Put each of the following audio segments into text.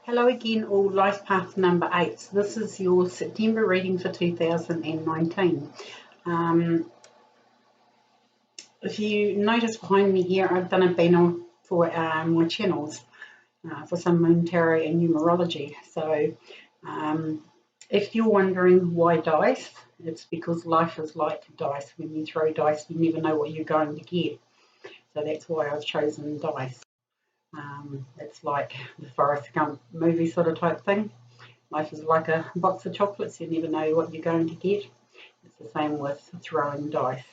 Hello again, all. Life path number 8. So this is your September reading for 2019. If you notice behind me here, I've done a banner for my channels for some Moon Tarot and numerology. So if you're wondering why dice, it's because life is like dice. When you throw dice, you never know what you're going to get. So that's why I've chosen dice. It's like the Forrest Gump movie sort of type thing. Life is like a box of chocolates. You never know what you're going to get. It's the same with throwing dice.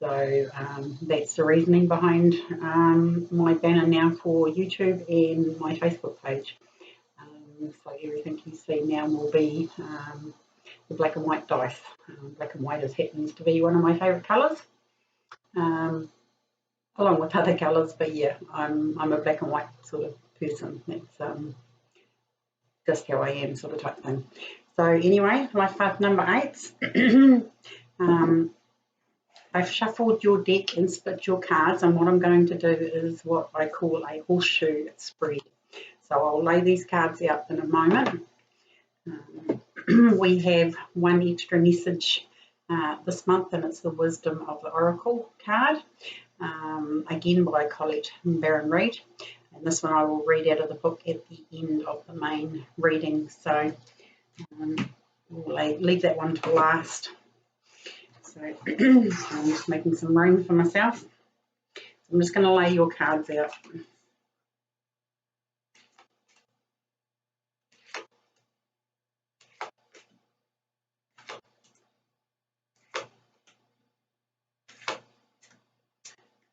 So that's the reasoning behind my banner now for YouTube and my Facebook page. So everything you see now will be the black and white dice. Black and white happens to be one of my favourite colours. Along with other colours, but yeah, I'm a black and white sort of person. That's just how I am, sort of type thing. So anyway, life path number 8. I've shuffled your deck and split your cards, and what I'm going to do is what I call a horseshoe spread. So I'll lay these cards out in a moment. We have one extra message this month, and it's the Wisdom of the Oracle card. Again by Colette Baron-Reid, and this one I will read out of the book at the end of the main reading, so we'll leave that one to last. So I'm just making some room for myself. So I'm just going to lay your cards out.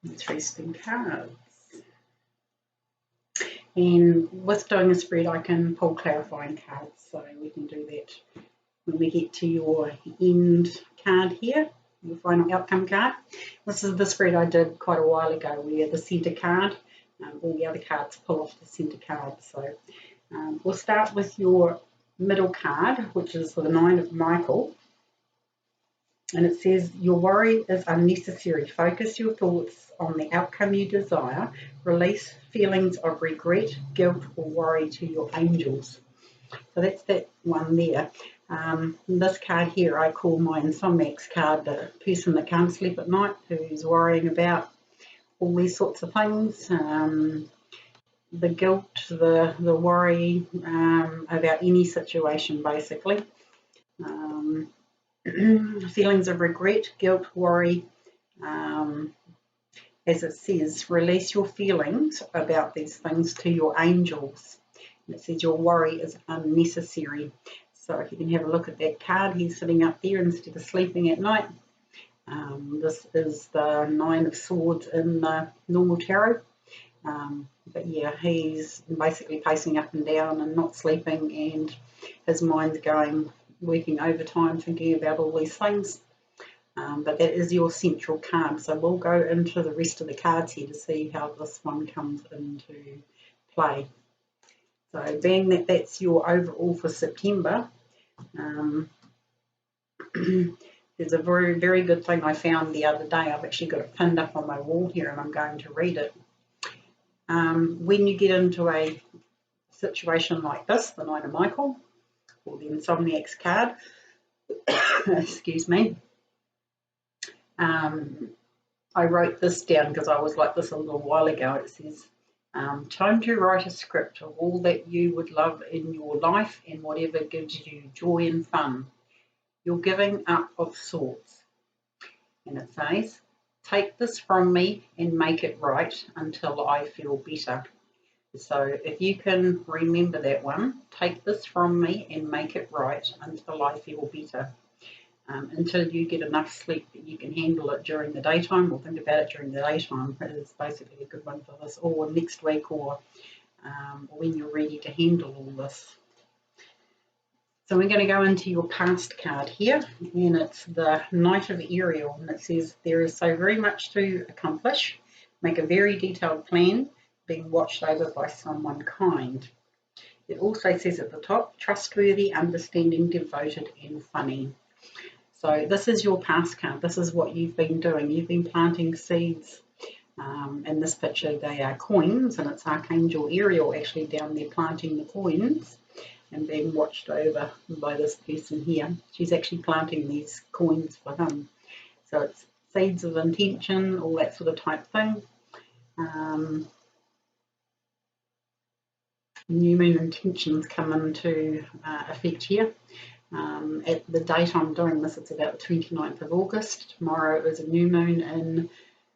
Interesting cards. And with doing a spread, I can pull clarifying cards, so we can do that when we get to your end card here, your final outcome card. This is the spread I did quite a while ago, where the centre card, all the other cards pull off the centre card. So we'll start with your middle card, which is the 9 of Michael. And it says, your worry is unnecessary. Focus your thoughts on the outcome you desire. Release feelings of regret, guilt, or worry to your angels. So that's that one there. This card here I call my insomniacs card, the person that can't sleep at night, who's worrying about all these sorts of things. The guilt, the worry about any situation, basically. Feelings of regret, guilt, worry. As it says, release your feelings about these things to your angels. And it says your worry is unnecessary. So if you can have a look at that card, he's sitting up there instead of sleeping at night. This is the 9 of Swords in the normal tarot. But yeah, he's basically pacing up and down and not sleeping, and his mind's going, working overtime, thinking about all these things. But that is your central card. So we'll go into the rest of the cards here to see how this one comes into play. So being that that's your overall for September, there's a very, very good thing I found the other day. I've actually got it pinned up on my wall here, and I'm going to read it. When you get into a situation like this, the 9 of Michael, or the insomniacs card, excuse me, I wrote this down because I was like this a little while ago. It says, time to write a script of all that you would love in your life and whatever gives you joy and fun. You're giving up of sorts. And it says, take this from me and make it right until I feel better. So if you can remember that one, take this from me and make it right until I feel better. Until you get enough sleep that you can handle it during the daytime, or think about it during the daytime. It is basically a good one for this, or next week, or when you're ready to handle all this. So we're going to go into your past card here, and it's the Knight of Ariel, and it says, there is so very much to accomplish. Make a very detailed plan, being watched over by someone kind. It also says at the top, trustworthy, understanding, devoted, and funny. So this is your past card. This is what you've been doing. You've been planting seeds In this picture, they are coins, and it's Archangel Ariel actually down there planting the coins and being watched over by this person here. She's actually planting these coins for him. So it's seeds of intention, all that sort of type thing. New moon intentions come into effect here. At the date I'm doing this, it's about the 29th of August. Tomorrow is a new moon in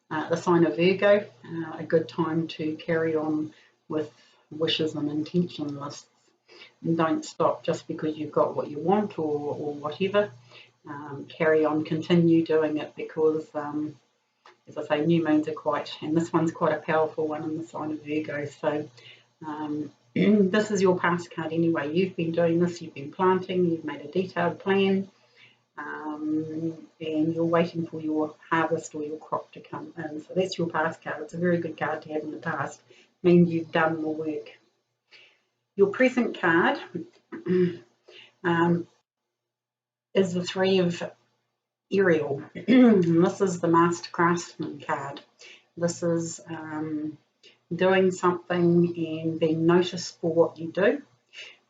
the sign of Virgo, a good time to carry on with wishes and intention lists. And don't stop just because you've got what you want or whatever. Carry on, continue doing it because, as I say, new moons are quite, and this one's quite a powerful one in the sign of Virgo. So this is your past card anyway. You've been doing this, you've been planting, you've made a detailed plan, and you're waiting for your harvest or your crop to come in. So that's your past card. It's a very good card to have in the past. It means you've done the work. Your present card is the Three of Ariel. This is the Master Craftsman card. This is doing something and being noticed for what you do.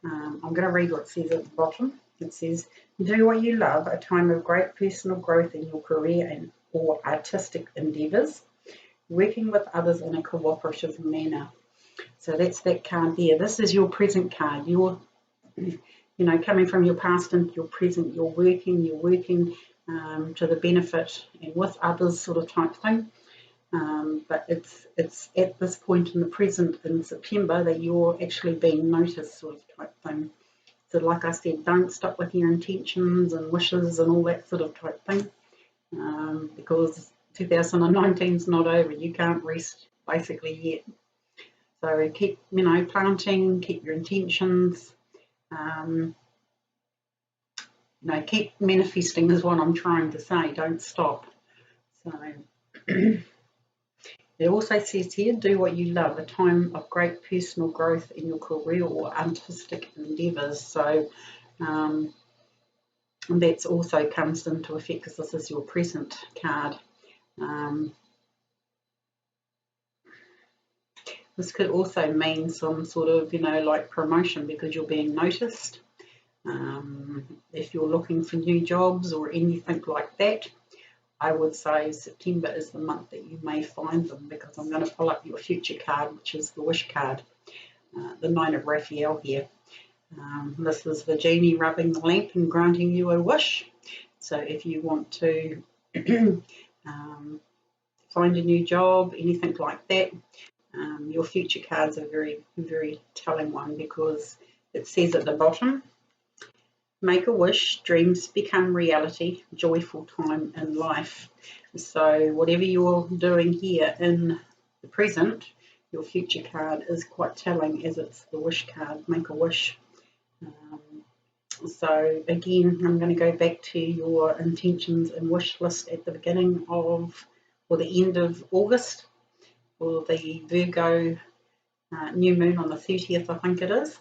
I'm going to read what it says at the bottom. It says, do what you love, a time of great personal growth in your career and or artistic endeavours, working with others in a cooperative manner. So that's that card there. This is your present card. You're, coming from your past into your present. You're working to the benefit and with others sort of type thing. But it's at this point in the present in September that you're actually being noticed sort of type thing. So like I said, don't stop with your intentions and wishes and all that sort of type thing, because 2019 is not over. You can't rest basically yet. So keep, planting, keep your intentions, keep manifesting is what I'm trying to say. Don't stop. So it also says here, do what you love, a time of great personal growth in your career or artistic endeavours. So that also comes into effect because this is your present card. This could also mean some sort of, like promotion because you're being noticed. If you're looking for new jobs or anything like that, I would say September is the month that you may find them, because I'm going to pull up your future card, which is the wish card, the Nine of Raphael here. This is the genie rubbing the lamp and granting you a wish. So if you want to find a new job, anything like that, your future cards are very, very telling one, because it says at the bottom, make a wish, dreams become reality, joyful time in life. So whatever you're doing here in the present, your future card is quite telling, as it's the wish card, make a wish. So again, I'm going to go back to your intentions and wish list at the beginning of, or the end of August, or the Virgo new moon on the 30th, I think it is.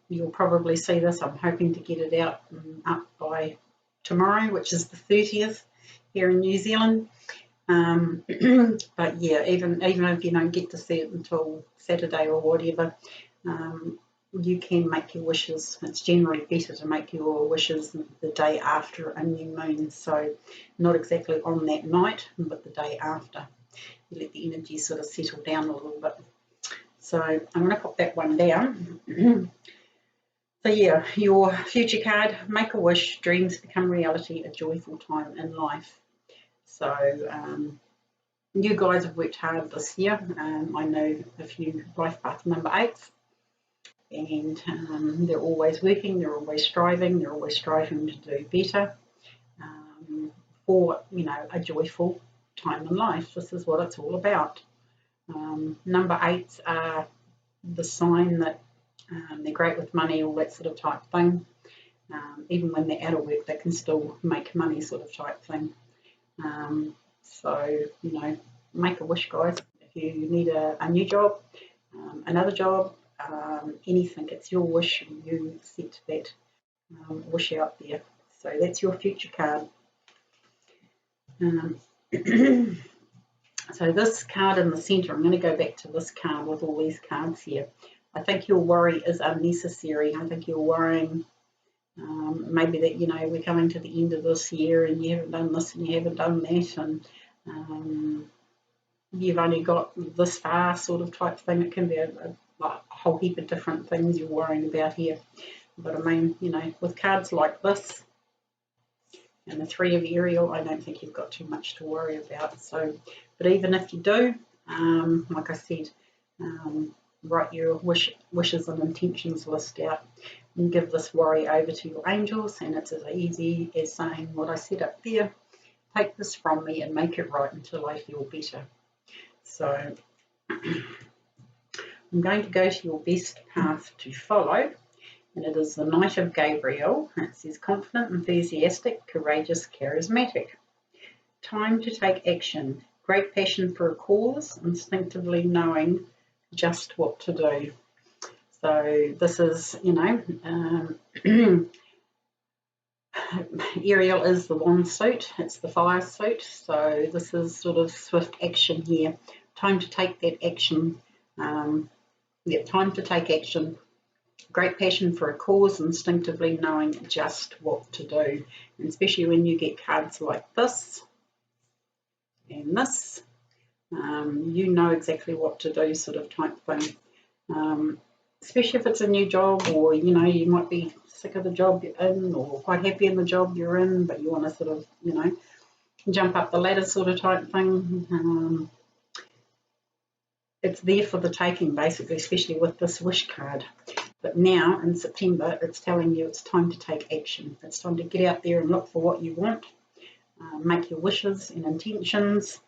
You'll probably see this. I'm hoping to get it out up by tomorrow, which is the 30th here in New Zealand. But yeah, even if you don't get to see it until Saturday or whatever, you can make your wishes. It's generally better to make your wishes the day after a new moon, so not exactly on that night, but the day after. You let the energy sort of settle down a little bit. So I'm going to put that one down. So yeah, your future card, make a wish, dreams become reality, a joyful time in life. So you guys have worked hard this year. I know a few life path number 8s, and they're always working, they're always striving to do better for, a joyful time in life. This is what it's all about. Number 8s are the sign that they're great with money, all that sort of type thing. Even when they're out of work, they can still make money sort of type thing. So, make a wish, guys. If you need a new job, another job, anything, it's your wish. You set that wish out there. So that's your future card. So this card in the centre, I'm going to go back to this card with all these cards here. I think your worry is unnecessary. I think you're worrying maybe that, you know, we're coming to the end of this year and you haven't done this and you haven't done that, and you've only got this far sort of type thing. It can be a whole heap of different things you're worrying about here. But I mean, you know, with cards like this and the Three of Ariel, I don't think you've got too much to worry about. So, but even if you do, like I said, write your wishes and intentions list out and give this worry over to your angels, and it's as easy as saying what I said up there: take this from me and make it right until I feel better. So I'm going to go to your best path to follow, and it is the Knight of Gabriel. It says confident, enthusiastic, courageous, charismatic. Time to take action. Great passion for a cause, instinctively knowing just what to do. So this is, you know, Ariel is the wand suit, it's the fire suit, so this is sort of swift action here. Time to take that action. Time to take action. Great passion for a cause, instinctively knowing just what to do. And especially when you get cards like this and this, you know exactly what to do, sort of type thing. Especially if it's a new job, or you know, you might be sick of the job you're in or quite happy in the job you're in, but you want to sort of, you know, jump up the ladder sort of type thing. It's there for the taking, basically, especially with this wish card. But now in September, it's telling you it's time to take action. It's time to get out there and look for what you want, make your wishes and intentions.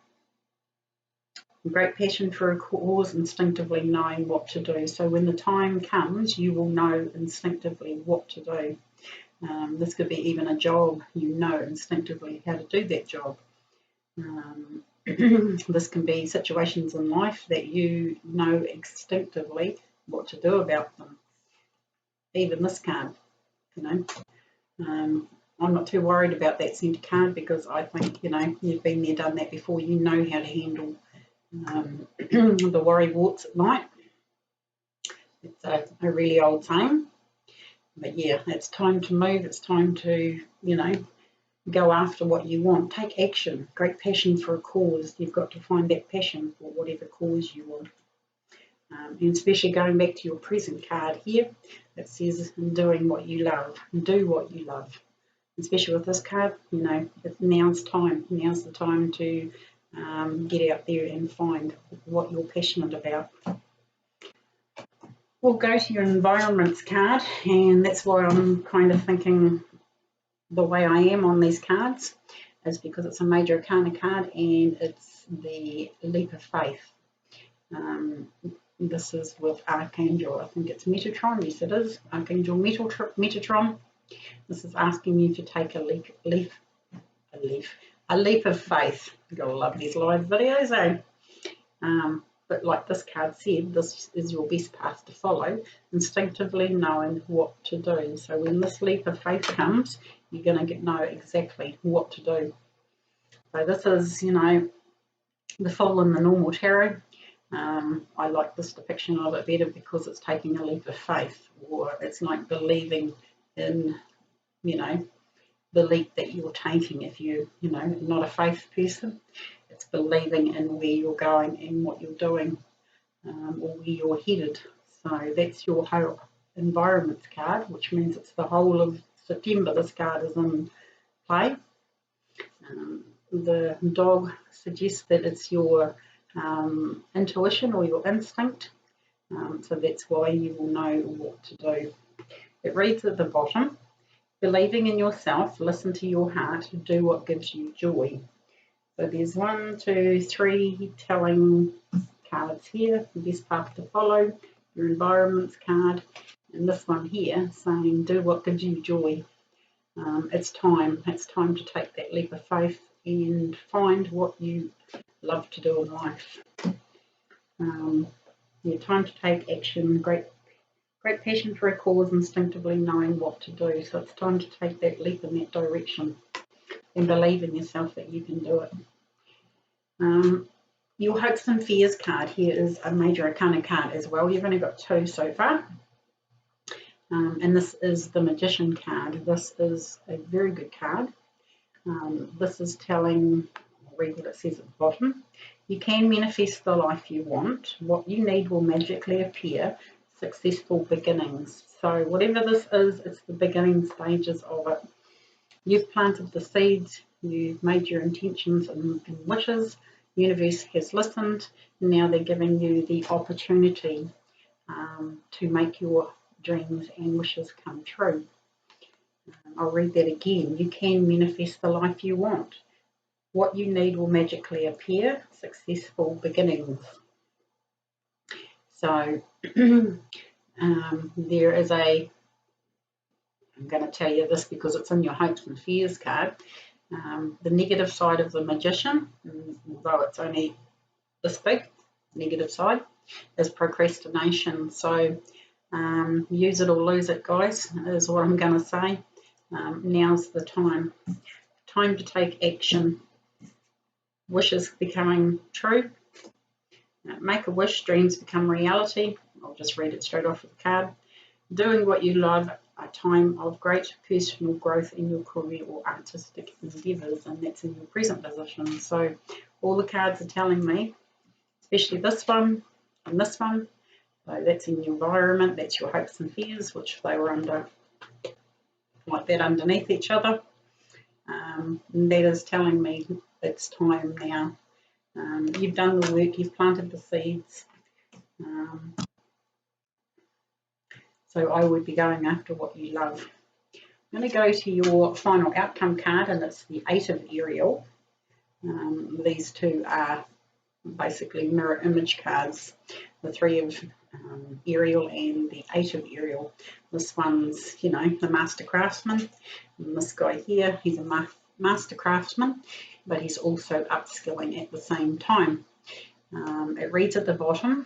Great passion for a cause, instinctively knowing what to do. So when the time comes, you will know instinctively what to do. This could be even a job, you know instinctively how to do that job. This can be situations in life that you know instinctively what to do about them. Even this card, you know. I'm not too worried about that centre card because I think, you know, you've been there, done that before. You know how to handle the worry warts at night. It's a really old saying, but yeah, it's time to move. It's time to, you know, go after what you want. Take action. Great passion for a cause. You've got to find that passion for whatever cause you want. And especially going back to your present card here, it says doing what you love. Do what you love. Especially with this card, you know, now's time. Now's the time to get out there and find what you're passionate about. We'll go to your environments card, and that's why I'm kind of thinking the way I am on these cards is because it's a major arcana card and it's the leap of faith. This is with Archangel, I think it's Metatron, yes it is, Archangel Metatron. This is asking you to take a leap of faith. You've got to love these live videos, eh? But like this card said, this is your best path to follow, instinctively knowing what to do. So when this leap of faith comes, you're going to know exactly what to do. So this is, you know, the Fool in the normal tarot. I like this depiction of it better because it's taking a leap of faith, or it's like believing in, you know, the leap that you're taking. If you know, not a faith person, it's believing in where you're going and what you're doing, or where you're headed. So that's your whole environments card, which means it's the whole of September this card is in play. The dog suggests that it's your intuition or your instinct, so that's why you will know what to do. It reads at the bottom, believing in yourself, listen to your heart, do what gives you joy. So there's 1, 2, 3 telling cards here, the best path to follow, your environments card, and this one here saying do what gives you joy. It's time to take that leap of faith and find what you love to do in life. Time to take action, great passion for a cause, instinctively knowing what to do. So it's time to take that leap in that direction and believe in yourself that you can do it. Your hopes and fears card here is a major arcana card as well. You've only got 2 so far. And this is the Magician card. This is a very good card. This is telling, I'll read what it says at the bottom. You can manifest the life you want. What you need will magically appear. Successful beginnings. So whatever this is, it's the beginning stages of it. You've planted the seeds. You've made your intentions and wishes. The universe has listened. And now they're giving you the opportunity to make your dreams and wishes come true. I'll read that again. You can manifest the life you want. What you need will magically appear. Successful beginnings. So there is I'm going to tell you this because it's in your hopes and fears card. The negative side of the Magician, although it's only this big, negative side, is procrastination. So use it or lose it, guys, is what I'm going to say. Now's the time to take action. Wishes becoming true. Make a wish, dreams become reality. I'll just read it straight off of the card. Doing what you love, a time of great personal growth in your career or artistic endeavours, and that's in your present position. So all the cards are telling me, especially this one and this one, so that's in your environment, that's your hopes and fears, which they were under like that underneath each other. And that is telling me it's time now. You've done the work, you've planted the seeds. So I would be going after what you love. I'm going to go to your final outcome card, and it's the 8 of Ariel. These two are basically mirror image cards. The 3 of Ariel and the 8 of Ariel. This one's, you know, the master craftsman. And this guy here, he's a master craftsman, but he's also upskilling at the same time. It reads at the bottom,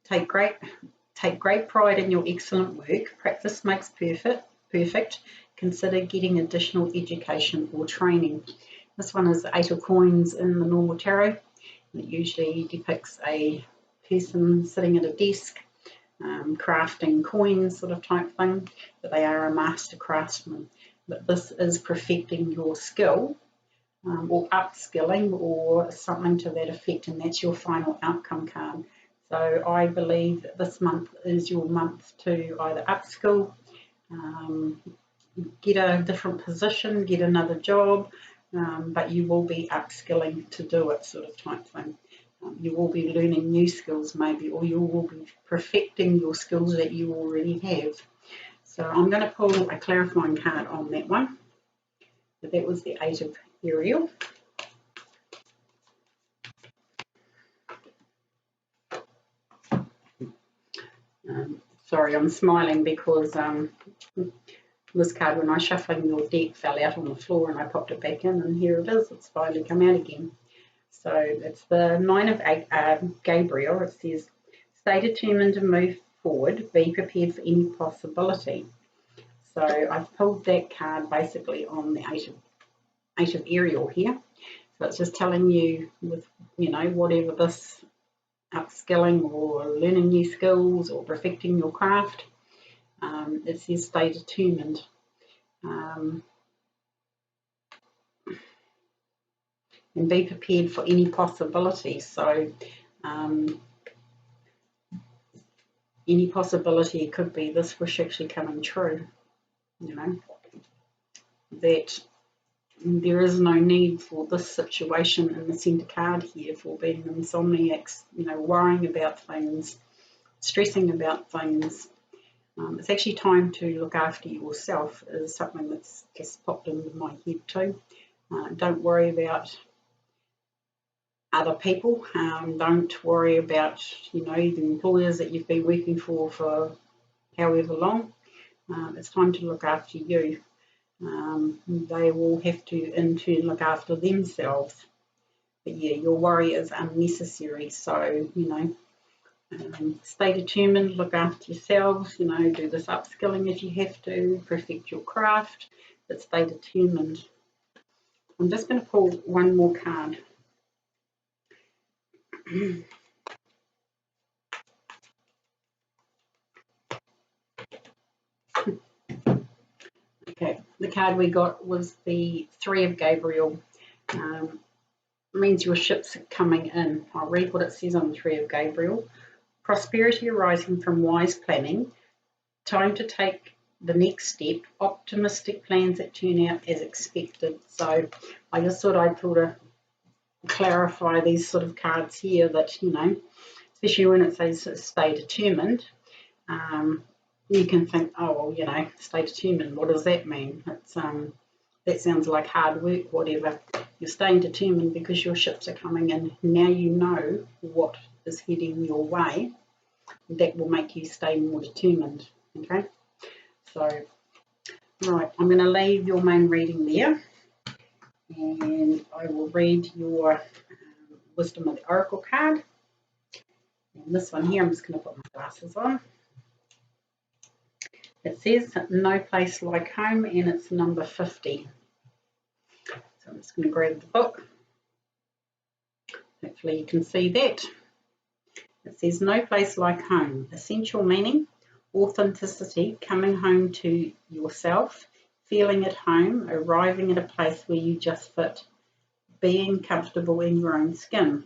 take great pride in your excellent work. Practice makes perfect. Consider getting additional education or training. This one is the 8 of Coins in the normal tarot. It usually depicts a person sitting at a desk, crafting coins sort of type thing, but they are a master craftsman. But this is perfecting your skill, or upskilling, or something to that effect, and that's your final outcome card. So I believe that this month is your month to either upskill, get a different position, get another job, but you will be upskilling to do it, sort of type thing. You will be learning new skills maybe, or you will be perfecting your skills that you already have. So I'm going to pull a clarifying card on that one. But that was the 8 of Ariel. Sorry, I'm smiling because this card, when I was shuffling your deck, fell out on the floor and I popped it back in, and here it is. It's finally come out again. So it's the 9 of Gabriel. It says, stay determined to move forward. Be prepared for any possibility. So I've pulled that card basically on the 8 of Ariel here. So it's just telling you, with, you know, whatever this upskilling or learning new skills or perfecting your craft, it says stay determined. And be prepared for any possibility. So any possibility, it could be this wish actually coming true, you know, that there is no need for this situation in the centre card here for being insomniacs, you know, worrying about things, stressing about things. It's actually time to look after yourself, is something that's just popped into my head too. Don't worry about other people. Don't worry about, you know, the employers that you've been working for however long. It's time to look after you. They will have to in turn look after themselves. But yeah, your worry is unnecessary. So, you know, stay determined, look after yourselves, you know, do this upskilling if you have to, perfect your craft, but stay determined. I'm just going to pull one more card. Okay, the card we got was the Three of Gabriel. Means your ship's coming in. I'll read what it says on the Three of Gabriel. Prosperity arising from wise planning. Time to take the next step. Optimistic plans that turn out as expected. So I just thought I'd sort of clarify these sort of cards here that, you know, especially when it says stay determined. You can think, oh, well, you know, stay determined. What does that mean? It's that sounds like hard work, whatever. You're staying determined because your ships are coming in. Now you know what is heading your way. That will make you stay more determined. Okay, so right, I'm going to leave your main reading there, and I will read your Wisdom of the Oracle card. And this one here, I'm just going to put my glasses on. It says no place like home, and it's number 50. So I'm just going to grab the book. Hopefully you can see that. It says no place like home. Essential meaning, authenticity, coming home to yourself, feeling at home, arriving at a place where you just fit, being comfortable in your own skin.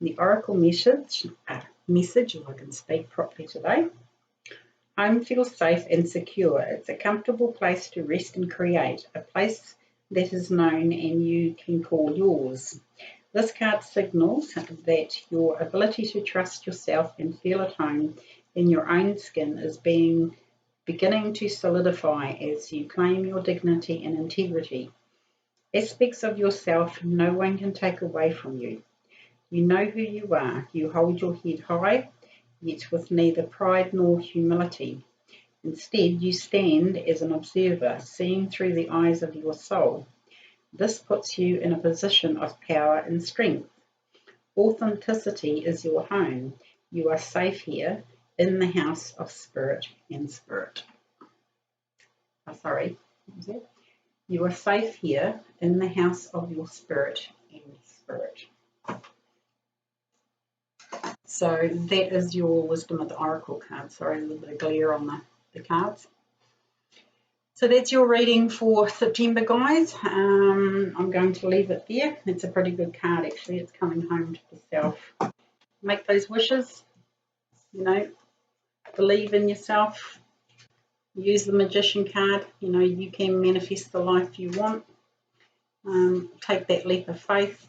The Oracle message, if I can speak properly today. Home feels safe and secure. It's a comfortable place to rest and create, a place that is known and you can call yours. This card signals that your ability to trust yourself and feel at home in your own skin is beginning to solidify as you claim your dignity and integrity. Aspects of yourself no one can take away from you. You know who you are. You hold your head high, yet with neither pride nor humility. Instead, you stand as an observer, seeing through the eyes of your soul. This puts you in a position of power and strength. Authenticity is your home. You are safe here in the house of spirit and spirit. You are safe here in the house of your spirit and spirit. So that is your Wisdom of the Oracle card. Sorry, a little bit of glare on the cards. So that's your reading for September, guys. I'm going to leave it there. It's a pretty good card, actually. It's coming home to the self. Make those wishes, you know, believe in yourself. Use the Magician card. You know, you can manifest the life you want. Take that leap of faith.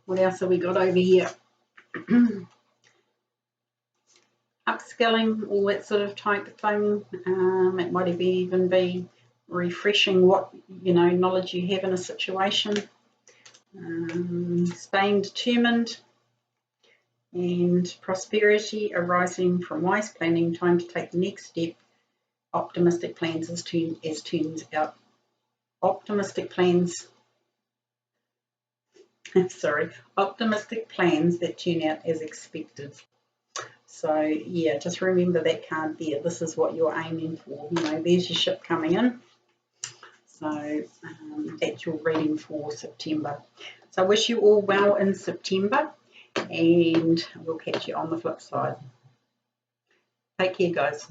What else have we got over here? Upskilling, all that sort of type thing. It might even be refreshing what, you know, knowledge you have in a situation. Staying determined, and prosperity arising from wise planning. Time to take the next step. Optimistic plans as turns out. Optimistic plans that turn out as expected. So yeah, just remember that card there. This is what you're aiming for. You know, there's your ship coming in. So that's your reading for September. So I wish you all well in September, and we'll catch you on the flip side. Take care, guys.